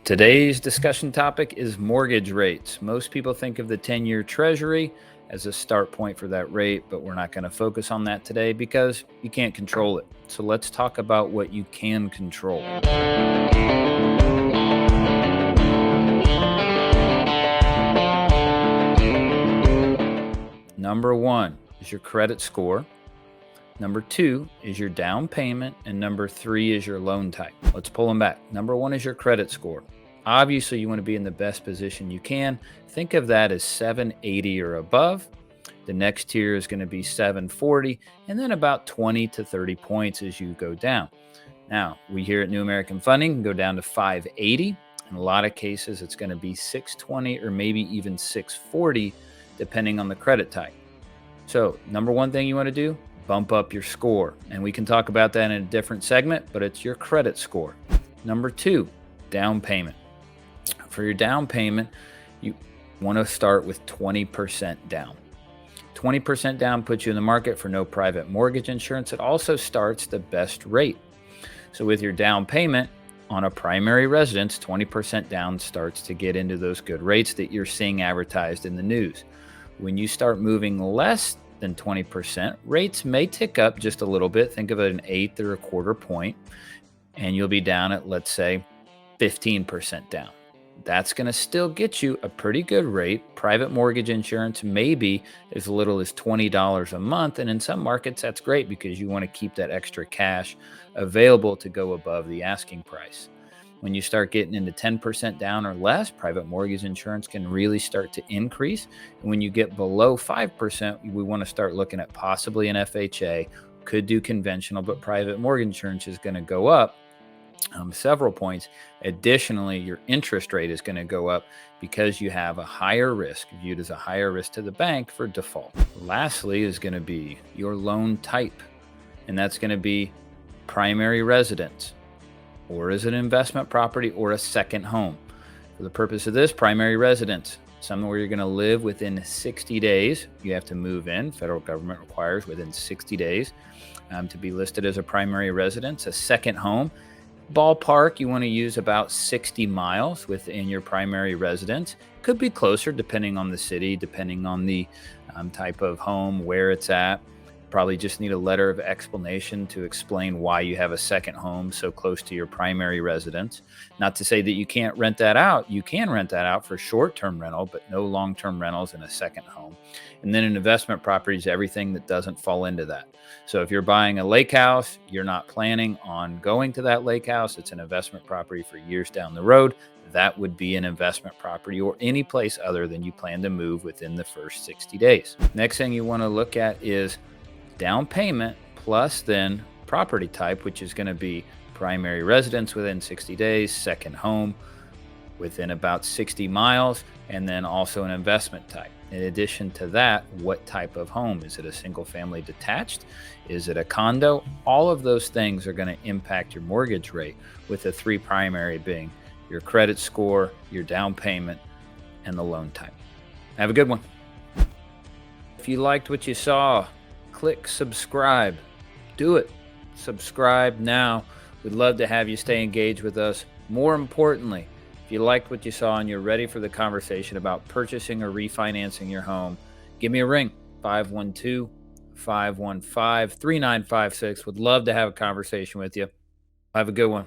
Today's discussion topic is mortgage rates. Most people think of the 10-year treasury as a start point for that rate, but we're not going to focus on that today because you can't control it. So let's talk about what you can control. Number one is your credit score. Number two is your down payment. And number three is your loan type. Let's pull them back. Number one is your credit score. Obviously, you want to be in the best position you can. Think of that as 780 or above. The next tier is going to be 740, and then about 20 to 30 points as you go down. Now, we here at New American Funding can go down to 580. In a lot of cases, it's going to be 620 or maybe even 640, depending on the credit type. So, number one thing you want to do, bump up your score. And we can talk about that in a different segment, but it's your credit score. Number two, down payment. For your down payment, you want to start with 20% down. 20% down puts you in the market for no private mortgage insurance. It also starts the best rate. So with your down payment on a primary residence, 20% down starts to get into those good rates that you're seeing advertised in the news. When you start moving less than 20%, rates may tick up just a little bit. Think of it an eighth or a quarter point, and you'll be down at, let's say, 15% down. That's going to still get you a pretty good rate. Private mortgage insurance may be as little as $20 a month. And in some markets, that's great because you want to keep that extra cash available to go above the asking price. When you start getting into 10% down or less, private mortgage insurance can really start to increase. And when you get below 5%, we want to start looking at possibly an FHA, could do conventional, but private mortgage insurance is going to go up several points. Additionally, your interest rate is going to go up because you have a higher risk, viewed as a higher risk to the bank for default. Lastly is going to be your loan type, and that's going to be primary residence, or is it an investment property or a second home. For the purpose of this, primary residence, somewhere where you're going to live within 60 days. You have to move in. Federal government requires within 60 days to be listed as a primary residence. A second home, ballpark, you want to use about 60 miles within your primary residence. Could be closer depending on the city, depending on the type of home, where it's at. Probably just need a letter of explanation to explain why you have a second home so close to your primary residence. Not to say that you can't rent that out. You can rent that out for short-term rental, but no long-term rentals in a second home. And then an investment property is everything that doesn't fall into that. So if you're buying a lake house, you're not planning on going to that lake house, it's an investment property for years down the road, that would be an investment property or any place other than you plan to move within the first 60 days. Next thing you want to look at is down payment plus then property type, which is going to be primary residence within 60 days, second home within about 60 miles, and then also an investment type. In addition to that, what type of home? Is it a single family detached? Is it a condo? All of those things are going to impact your mortgage rate, with the three primary being your credit score, your down payment, and the loan type. Have a good one. If you liked what you saw, click subscribe. Do it. Subscribe now. We'd love to have you stay engaged with us. More importantly, if you liked what you saw and you're ready for the conversation about purchasing or refinancing your home, give me a ring, 512-515-3956. Would love to have a conversation with you. Have a good one.